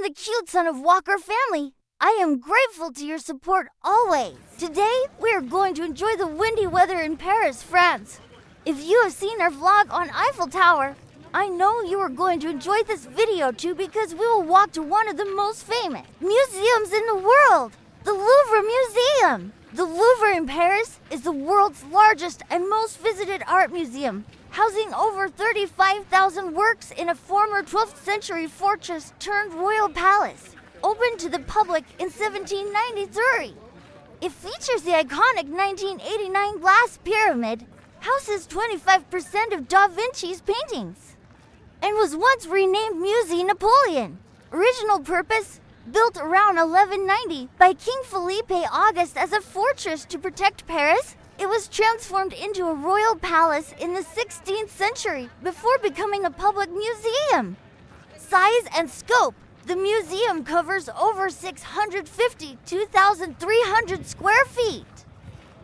the cute son of Walker family. I am grateful to your support always. Today, we are going to enjoy the windy weather in Paris, France. If you have seen our vlog on Eiffel Tower, I know you are going to enjoy this video too because we will walk to one of the most famous museums in the world, the Louvre Museum. The Louvre in Paris is the world's largest and most visited art museum, housing over 35,000 works in a former 12th century fortress turned royal palace, opened to the public in 1793. It features the iconic 1989 glass pyramid, houses 25% of Da Vinci's paintings, and was once renamed Musée Napoleon. Original purpose: built around 1190 by King Philippe Auguste as a fortress to protect Paris, it was transformed into a royal palace in the 16th century before becoming a public museum. Size and scope: the museum covers over 652,300 square feet.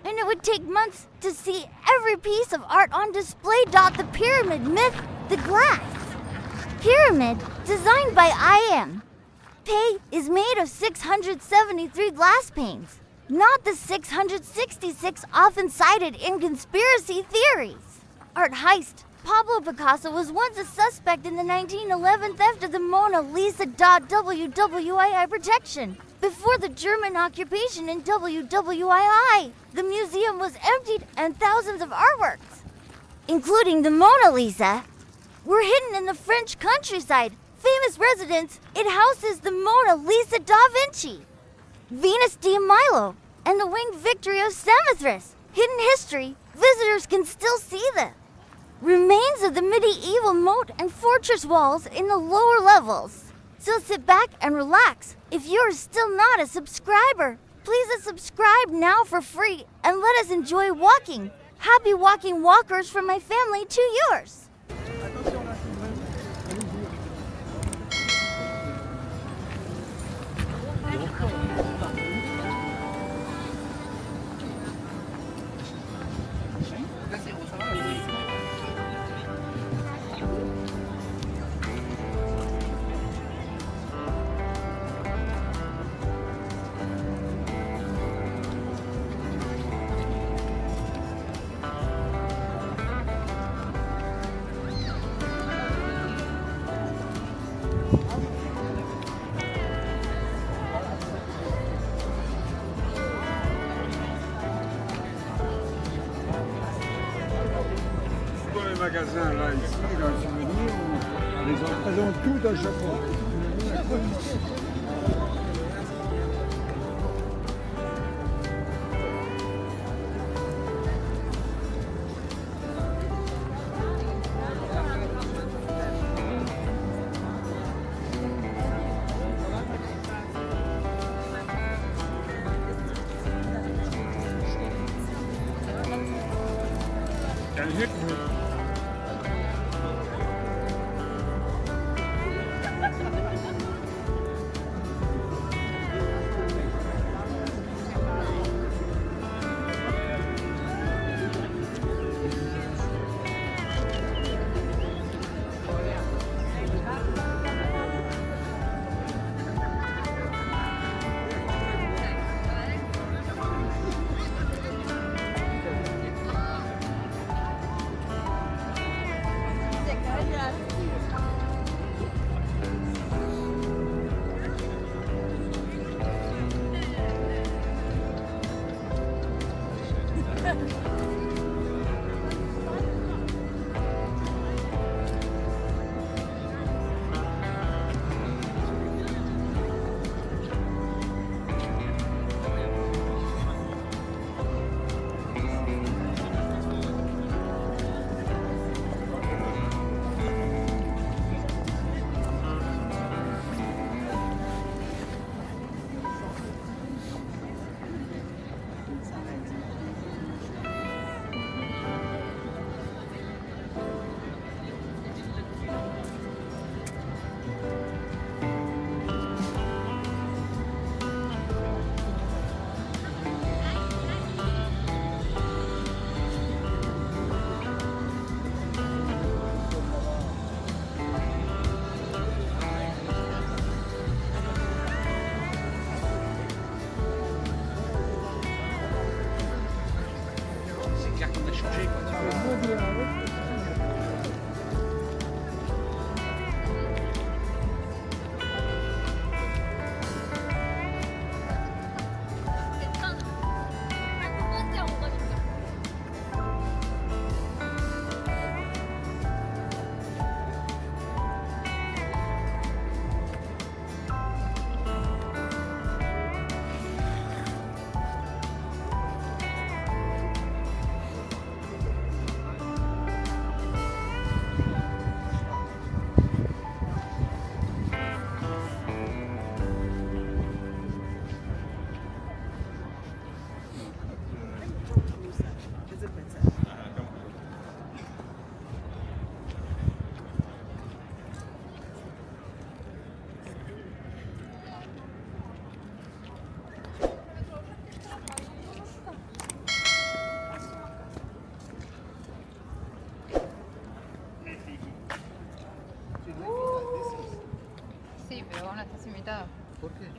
And it would take months to see every piece of art on display. The pyramid myth, the glass pyramid, designed by I.M. Pei, is made of 673 glass panes, not the 666 often cited in conspiracy theories. Art heist: Pablo Picasso was once a suspect in the 1911 theft of the Mona Lisa. WWII protection. Before the German occupation in WWII, the museum was emptied and thousands of artworks, including the Mona Lisa, were hidden in the French countryside. Famous residents, it houses the Mona Lisa da Vinci, Venus de Milo, and the winged victory of Samothrace. Hidden history: visitors can still see the remains of the medieval moat and fortress walls in the lower levels. So sit back and relax. If you're still not a subscriber, please subscribe now for free and let us enjoy walking. Happy walking, walkers, from my family to yours. Les magasins là, ici, dans le souvenir, on les représente tout à chaque fois. ¿Por qué?